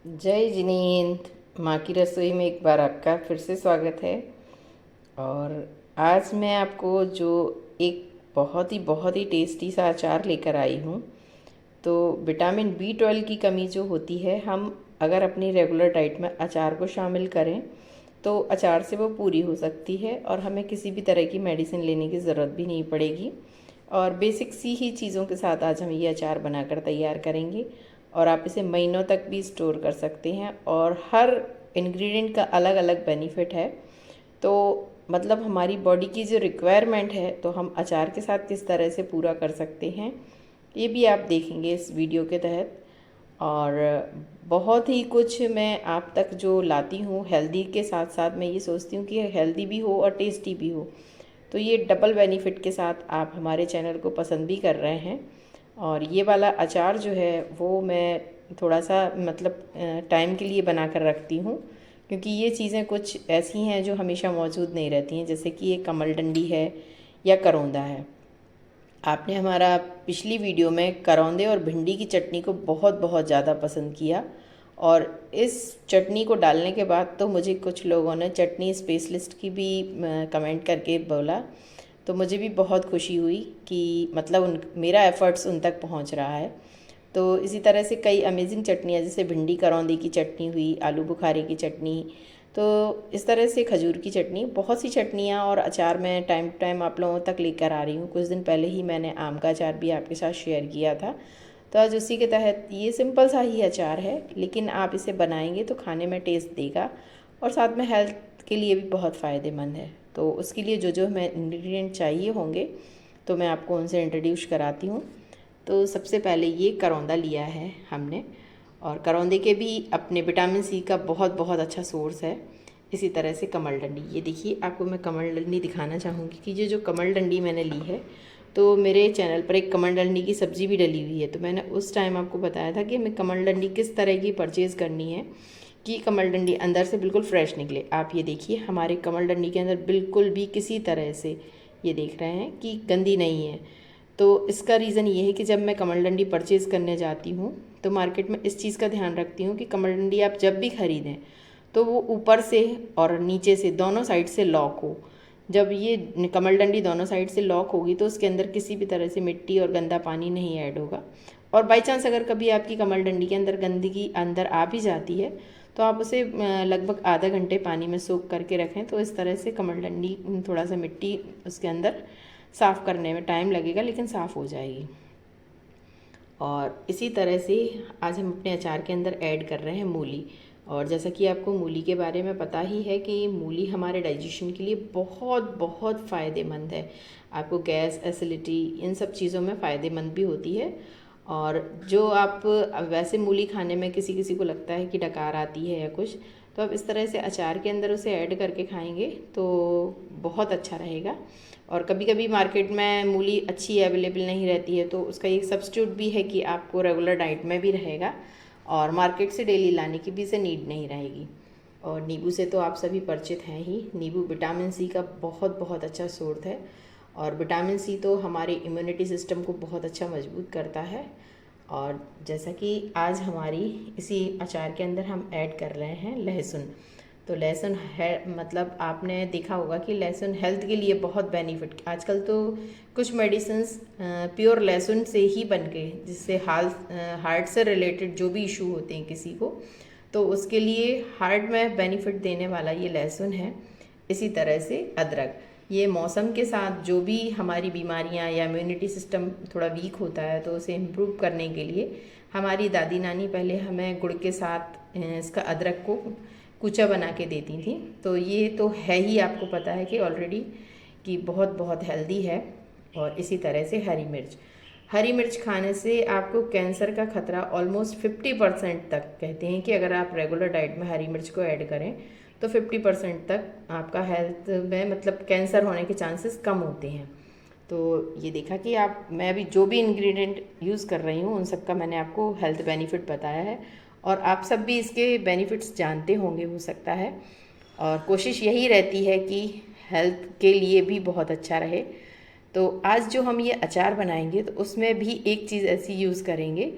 जय जिनेंद्र, माँ की रसोई में एक बार आपका फिर से स्वागत है। और आज मैं आपको जो एक बहुत ही टेस्टी सा अचार लेकर आई हूँ। तो विटामिन B12 की कमी जो होती है, हम अगर अपनी रेगुलर डाइट में अचार को शामिल करें तो अचार से वो पूरी हो सकती है और हमें किसी भी तरह की मेडिसिन लेने की ज़रूरत भी नहीं पड़ेगी। और बेसिक सी ही चीज़ों के साथ आज हम ये अचार बनाकर तैयार करेंगे और आप इसे महीनों तक भी स्टोर कर सकते हैं और हर इंग्रेडिएंट का अलग अलग बेनिफिट है। तो मतलब हमारी बॉडी की जो रिक्वायरमेंट है तो हम अचार के साथ किस तरह से पूरा कर सकते हैं, ये भी आप देखेंगे इस वीडियो के तहत। और बहुत ही कुछ मैं आप तक जो लाती हूँ हेल्दी के साथ साथ, मैं ये सोचती हूँ कि हेल्दी भी हो और टेस्टी भी हो। तो ये डबल बेनिफिट के साथ आप हमारे चैनल को पसंद भी कर रहे हैं। और ये वाला अचार जो है वो मैं थोड़ा सा मतलब टाइम के लिए बना कर रखती हूँ, क्योंकि ये चीज़ें कुछ ऐसी हैं जो हमेशा मौजूद नहीं रहती हैं। जैसे कि ये कमल डंडी है या करौंदा है। आपने हमारा पिछली वीडियो में करौंदे और भिंडी की चटनी को बहुत बहुत ज़्यादा पसंद किया, और इस चटनी को डालने के बाद तो मुझे कुछ लोगों ने चटनी स्पेशलिस्ट की भी कमेंट करके बोला। तो मुझे भी बहुत खुशी हुई कि मतलब उन मेरा एफ़र्ट्स उन तक पहुंच रहा है। तो इसी तरह से कई अमेजिंग चटनियाँ, जैसे भिंडी करौंदी की चटनी हुई, आलू बुखारे की चटनी, तो इस तरह से खजूर की चटनी, बहुत सी चटनियाँ और अचार मैं टाइम टू टाइम आप लोगों तक लेकर आ रही हूँ। कुछ दिन पहले ही मैंने आम का अचार भी आपके साथ शेयर किया था। तो आज उसी के तहत ये सिंपल सा ही अचार है, लेकिन आप इसे बनाएंगे तो खाने में टेस्ट देगा और साथ में हेल्थ के लिए भी बहुत फ़ायदेमंद है। तो उसके लिए जो जो हमें इंग्रेडिएंट चाहिए होंगे तो मैं आपको उनसे इंट्रोड्यूस कराती हूँ। तो सबसे पहले ये करौंदा लिया है हमने, और करौंदे के भी अपने विटामिन सी का बहुत बहुत अच्छा सोर्स है। इसी तरह से कमल डंडी, ये देखिए आपको मैं कमल डंडी दिखाना चाहूँगी कि ये जो कमल डंडी मैंने ली है, तो मेरे चैनल पर एक कमल डंडी की सब्ज़ी भी डली हुई है। तो मैंने उस टाइम आपको बताया था कि हमें कमल डंडी किस तरह की परचेज़ करनी है कि कमल डंडी अंदर से बिल्कुल फ्रेश निकले। आप ये देखिए हमारे कमल डंडी के अंदर बिल्कुल भी किसी तरह से, ये देख रहे हैं कि गंदी नहीं है। तो इसका रीज़न ये है कि जब मैं कमल डंडी परचेज़ करने जाती हूँ तो मार्केट में इस चीज़ का ध्यान रखती हूँ कि कमल डंडी आप जब भी ख़रीदें तो वो ऊपर से और नीचे से दोनों साइड से लॉक हो। जब ये कमल डंडी दोनों साइड से लॉक होगी तो उसके अंदर किसी भी तरह से मिट्टी और गंदा पानी नहीं ऐड होगा। और बाई चांस अगर कभी आपकी कमल डंडी के अंदर गंदगी अंदर आ भी जाती है तो आप उसे लगभग आधा घंटे पानी में सोख करके रखें। तो इस तरह से कमल डंडी, थोड़ा सा मिट्टी उसके अंदर साफ़ करने में टाइम लगेगा लेकिन साफ़ हो जाएगी। और इसी तरह से आज हम अपने अचार के अंदर ऐड कर रहे हैं मूली। और जैसा कि आपको मूली के बारे में पता ही है कि मूली हमारे डाइजेशन के लिए बहुत बहुत फ़ायदेमंद है। आपको गैस, एसिडिटी, इन सब चीज़ों में फ़ायदेमंद भी होती है। और जो आप वैसे मूली खाने में किसी किसी को लगता है कि डकार आती है या कुछ, तो आप इस तरह से अचार के अंदर उसे ऐड करके खाएंगे तो बहुत अच्छा रहेगा। और कभी कभी मार्केट में मूली अच्छी अवेलेबल नहीं रहती है तो उसका एक सब्स्टिट्यूट भी है कि आपको रेगुलर डाइट में भी रहेगा और मार्केट से डेली लाने की भी इसे नीड नहीं रहेगी। और नींबू से तो आप सभी परिचित हैं ही। नींबू विटामिन सी का बहुत बहुत अच्छा सोर्स है, और विटामिन सी तो हमारे इम्यूनिटी सिस्टम को बहुत अच्छा मजबूत करता है। और जैसा कि आज हमारी इसी अचार के अंदर हम ऐड कर रहे हैं लहसुन। तो लहसुन है, मतलब आपने देखा होगा कि लहसुन हेल्थ के लिए बहुत बेनिफिट, आजकल तो कुछ मेडिसिन्स प्योर लहसुन से ही बन गए, जिससे हार्ट से रिलेटेड जो भी इशू होते हैं किसी को, तो उसके लिए हार्ट में बेनिफिट देने वाला ये लहसुन है। इसी तरह से अदरक, ये मौसम के साथ जो भी हमारी बीमारियां या इम्यूनिटी सिस्टम थोड़ा वीक होता है तो उसे इम्प्रूव करने के लिए हमारी दादी नानी पहले हमें गुड़ के साथ इसका अदरक को कूचा बना के देती थी। तो ये तो है ही, आपको पता है कि ऑलरेडी कि बहुत बहुत हेल्दी है। और इसी तरह से हरी मिर्च, हरी मिर्च खाने से आपको कैंसर का खतरा ऑलमोस्ट 50% तक, कहते हैं कि अगर आप रेगुलर डाइट में हरी मिर्च को ऐड करें तो 50% तक आपका हेल्थ में मतलब कैंसर होने के चांसेस कम होते हैं। तो ये देखा कि आप, मैं अभी जो भी इंग्रेडिएंट यूज़ कर रही हूँ उन सब का मैंने आपको हेल्थ बेनिफिट बताया है, और आप सब भी इसके बेनिफिट्स जानते होंगे हो सकता है। और कोशिश यही रहती है कि हेल्थ के लिए भी बहुत अच्छा रहे। तो आज जो हम ये अचार बनाएंगे तो उसमें भी एक चीज़ ऐसी यूज़ करेंगे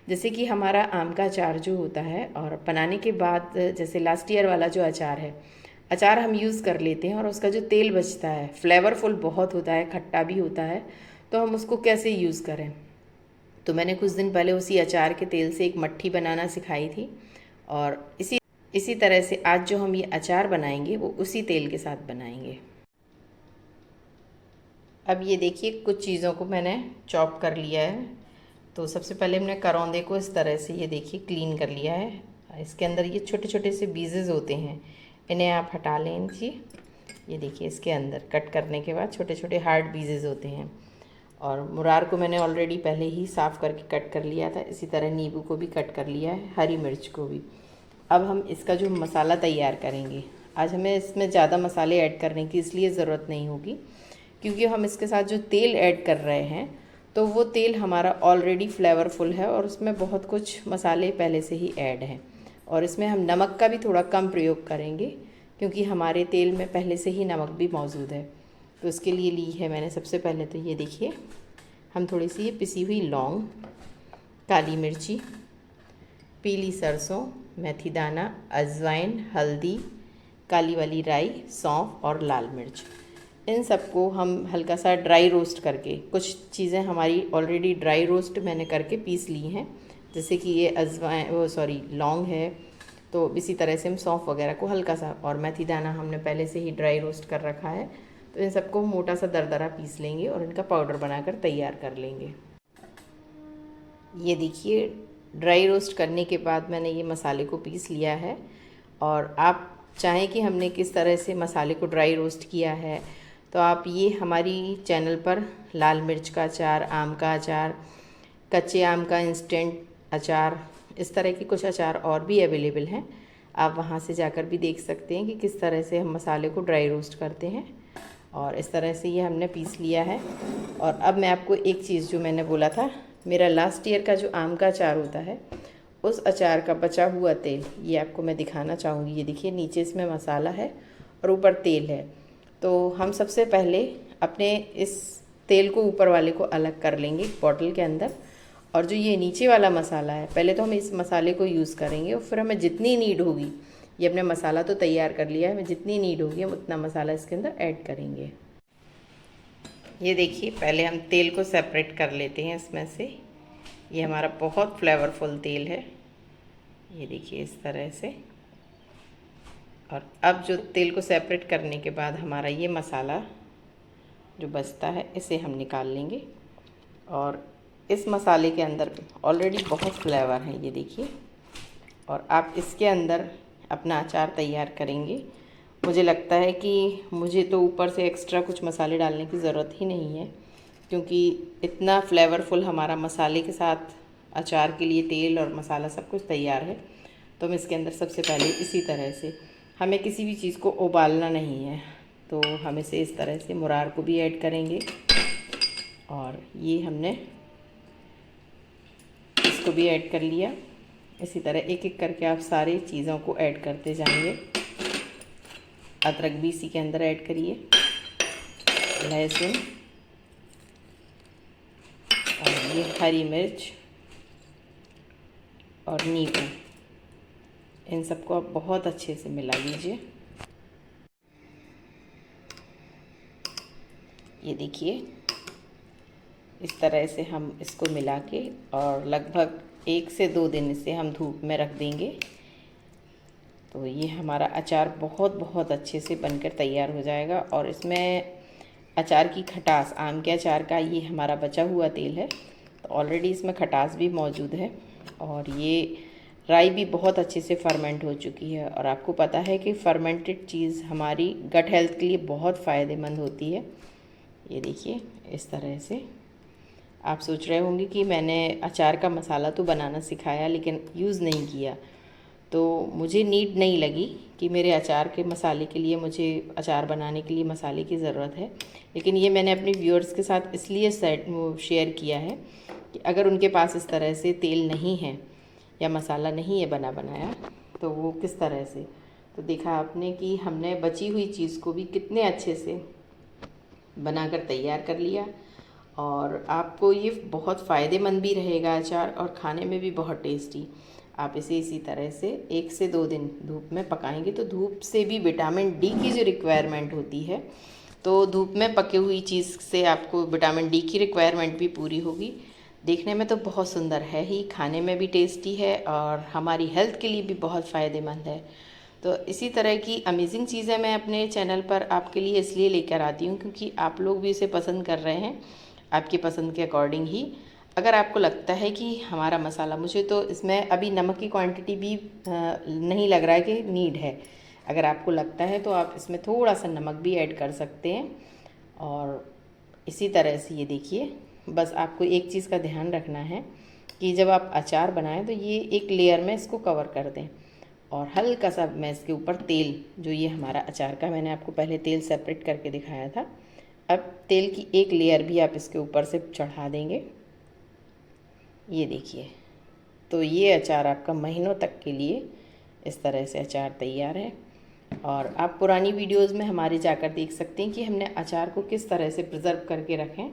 जैसे कि हमारा आम का अचार जो होता है और बनाने के बाद जैसे लास्ट ईयर वाला जो अचार है, अचार हम यूज़ कर लेते हैं और उसका जो तेल बचता है फ्लेवरफुल बहुत होता है, खट्टा भी होता है, तो हम उसको कैसे यूज़ करें। तो मैंने कुछ दिन पहले उसी अचार के तेल से एक मट्ठी बनाना सिखाई थी और इसी तरह से आज जो हम ये अचार बनाएंगे वो उसी तेल के साथ बनाएंगे। अब ये देखिए कुछ चीज़ों को मैंने चॉप कर लिया है। तो सबसे पहले हमने करौंदे को इस तरह से ये देखिए क्लीन कर लिया है। इसके अंदर ये छोटे छोटे से बीजेस होते हैं, इन्हें आप हटा लें इनकी। ये देखिए इसके अंदर कट करने के बाद छोटे छोटे हार्ड बीजेस होते हैं। और मुरार को मैंने ऑलरेडी पहले ही साफ़ करके कट कर लिया था। इसी तरह नींबू को भी कट कर लिया है, हरी मिर्च को भी। अब हम इसका जो मसाला तैयार करेंगे, आज हमें इसमें ज़्यादा मसाले ऐड करने की इसलिए ज़रूरत नहीं होगी क्योंकि हम इसके साथ जो तेल ऐड कर रहे हैं तो वो तेल हमारा ऑलरेडी फ्लेवरफुल है और उसमें बहुत कुछ मसाले पहले से ही ऐड हैं। और इसमें हम नमक का भी थोड़ा कम प्रयोग करेंगे क्योंकि हमारे तेल में पहले से ही नमक भी मौजूद है। तो इसके लिए ली है मैंने सबसे पहले तो ये देखिए, हम थोड़ी सी ये पिसी हुई लौंग, काली मिर्ची, पीली सरसों, मेथी दाना, अजवाइन, हल्दी, काली वाली राई, सौंफ और लाल मिर्च, इन सबको हम हल्का सा ड्राई रोस्ट करके, कुछ चीज़ें हमारी ऑलरेडी ड्राई रोस्ट मैंने करके पीस ली हैं, जैसे कि ये लौंग है, तो इसी तरह से हम सौंफ वगैरह को हल्का सा, और मेथी दाना हमने पहले से ही ड्राई रोस्ट कर रखा है। तो इन सबको मोटा सा दरदरा पीस लेंगे और इनका पाउडर बनाकर तैयार कर लेंगे। ये देखिए ड्राई रोस्ट करने के बाद मैंने ये मसाले को पीस लिया है। और आप चाहें कि हमने किस तरह से मसाले को ड्राई रोस्ट किया है तो आप ये हमारी चैनल पर लाल मिर्च का अचार, आम का अचार, कच्चे आम का इंस्टेंट अचार, इस तरह के कुछ अचार और भी अवेलेबल हैं। आप वहाँ से जाकर भी देख सकते हैं कि किस तरह से हम मसाले को ड्राई रोस्ट करते हैं। और इस तरह से ये हमने पीस लिया है। और अब मैं आपको एक चीज़ जो मैंने बोला था, मेरा लास्ट ईयर का जो आम का अचार होता है उस अचार का बचा हुआ तेल ये आपको मैं दिखाना चाहूँगी। ये देखिए नीचे इसमें मसाला है और ऊपर तेल है। तो हम सबसे पहले अपने इस तेल को ऊपर वाले को अलग कर लेंगे बॉटल के अंदर, और जो ये नीचे वाला मसाला है पहले तो हम इस मसाले को यूज़ करेंगे और फिर हमें जितनी नीड होगी, ये अपने मसाला तो तैयार कर लिया है, हमें जितनी नीड होगी हम उतना मसाला इसके अंदर ऐड करेंगे। ये देखिए पहले हम तेल को सेपरेट कर लेते हैं इसमें से। ये हमारा बहुत फ्लेवरफुल तेल है, ये देखिए इस तरह से। और अब जो तेल को सेपरेट करने के बाद हमारा ये मसाला जो बचता है इसे हम निकाल लेंगे। और इस मसाले के अंदर ऑलरेडी बहुत फ्लेवर है, ये देखिए। और आप इसके अंदर अपना अचार तैयार करेंगे। मुझे लगता है कि मुझे तो ऊपर से एक्स्ट्रा कुछ मसाले डालने की ज़रूरत ही नहीं है क्योंकि इतना फ्लेवरफुल हमारा मसाले के साथ अचार के लिए तेल और मसाला सब कुछ तैयार है। तो हम इसके अंदर सबसे पहले इसी तरह से, हमें किसी भी चीज़ को उबालना नहीं है, तो हम इसे इस तरह से मुरार को भी ऐड करेंगे। और ये हमने इसको भी ऐड कर लिया। इसी तरह एक एक करके आप सारी चीज़ों को ऐड करते जाएंगे। अदरक भी इसी के अंदर ऐड करिए, लहसुन, और ये हरी मिर्च और नींबू, इन सबको आप बहुत अच्छे से मिला लीजिए। ये देखिए इस तरह से हम इसको मिला के और लगभग 1 से 2 दिन इसे हम धूप में रख देंगे। तो ये हमारा अचार बहुत अच्छे से बनकर तैयार हो जाएगा। और इसमें अचार की खटास, आम के अचार का ये हमारा बचा हुआ तेल है तो ऑलरेडी इसमें खटास भी मौजूद है। और ये राई भी बहुत अच्छे से फर्मेंट हो चुकी है। और आपको पता है कि फर्मेंटेड चीज़ हमारी गट हेल्थ के लिए बहुत फ़ायदेमंद होती है। ये देखिए इस तरह से। आप सोच रहे होंगे कि मैंने अचार का मसाला तो बनाना सिखाया लेकिन यूज़ नहीं किया, तो मुझे नीड नहीं लगी कि मेरे अचार के मसाले के लिए, मुझे अचार बनाने के लिए मसाले की ज़रूरत है। लेकिन ये मैंने अपने व्यूअर्स के साथ इसलिए शेयर किया है कि अगर उनके पास इस तरह से तेल नहीं है या मसाला नहीं है बना बनाया तो वो किस तरह से, तो देखा आपने कि हमने बची हुई चीज़ को भी कितने अच्छे से बनाकर तैयार कर लिया। और आपको ये बहुत फ़ायदेमंद भी रहेगा अचार, और खाने में भी बहुत टेस्टी। आप इसे इसी तरह से 1 से 2 दिन धूप में पकाएंगे तो धूप से भी विटामिन डी की जो रिक्वायरमेंट होती है, तो धूप में पकी हुई चीज़ से आपको विटामिन डी की रिक्वायरमेंट भी पूरी होगी। देखने में तो बहुत सुंदर है ही, खाने में भी टेस्टी है और हमारी हेल्थ के लिए भी बहुत फ़ायदेमंद है। तो इसी तरह की अमेजिंग चीज़ें मैं अपने चैनल पर आपके लिए इसलिए लेकर आती हूँ क्योंकि आप लोग भी इसे पसंद कर रहे हैं, आपकी पसंद के अकॉर्डिंग ही। अगर आपको लगता है कि हमारा मसाला, मुझे तो इसमें अभी नमक की क्वांटिटी भी नहीं लग रहा है कि नीड है, अगर आपको लगता है तो आप इसमें थोड़ा सा नमक भी ऐड कर सकते हैं। और इसी तरह से ये देखिए, बस आपको एक चीज़ का ध्यान रखना है कि जब आप अचार बनाएं तो ये एक लेयर में इसको कवर कर दें, और हल्का सा मैं इसके ऊपर तेल, जो ये हमारा अचार का, मैंने आपको पहले तेल सेपरेट करके दिखाया था, अब तेल की एक लेयर भी आप इसके ऊपर से चढ़ा देंगे। ये देखिए, तो ये अचार आपका महीनों तक के लिए इस तरह से अचार तैयार है। और आप पुरानी वीडियोस में हमारे जाकर देख सकते हैं कि हमने अचार को किस तरह से प्रिज़र्व करके रखें।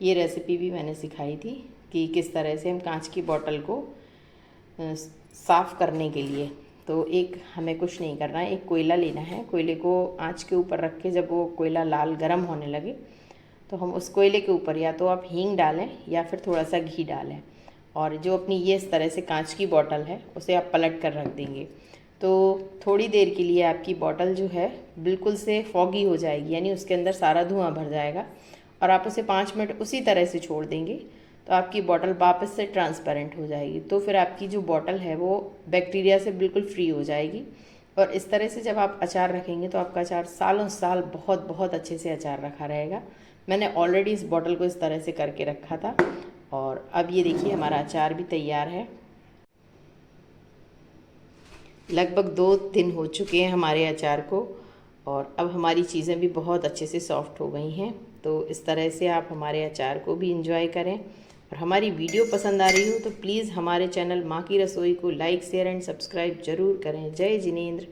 ये रेसिपी भी मैंने सिखाई थी कि किस तरह से हम कांच की बोतल को साफ़ करने के लिए, तो एक हमें कुछ नहीं करना है, एक कोयला लेना है, कोयले को आंच के ऊपर रख के जब वो कोयला लाल गर्म होने लगे तो हम उस कोयले के ऊपर या तो आप हींग डालें या फिर थोड़ा सा घी डालें, और जो अपनी ये इस तरह से कांच की बोतल है उसे आप पलट कर रख देंगे। तो थोड़ी देर के लिए आपकी बोतल जो है बिल्कुल से फॉगी हो जाएगी, यानी उसके अंदर सारा धुआं भर जाएगा, और आप उसे 5 मिनट उसी तरह से छोड़ देंगे तो आपकी बोतल वापस से ट्रांसपेरेंट हो जाएगी। तो फिर आपकी जो बोतल है वो बैक्टीरिया से बिल्कुल फ्री हो जाएगी, और इस तरह से जब आप अचार रखेंगे तो आपका अचार सालों साल बहुत बहुत अच्छे से अचार रखा रहेगा। मैंने ऑलरेडी इस बोतल को इस तरह से करके रखा था, और अब ये देखिए हमारा अचार भी तैयार है। लगभग 2 दिन हो चुके हैं हमारे अचार को, और अब हमारी चीज़ें भी बहुत अच्छे से सॉफ्ट हो गई हैं। तो इस तरह से आप हमारे अचार को भी इंजॉय करें, और हमारी वीडियो पसंद आ रही हो तो प्लीज़ हमारे चैनल माँ की रसोई को लाइक, शेयर एंड सब्सक्राइब ज़रूर करें। जय जिनेंद्र।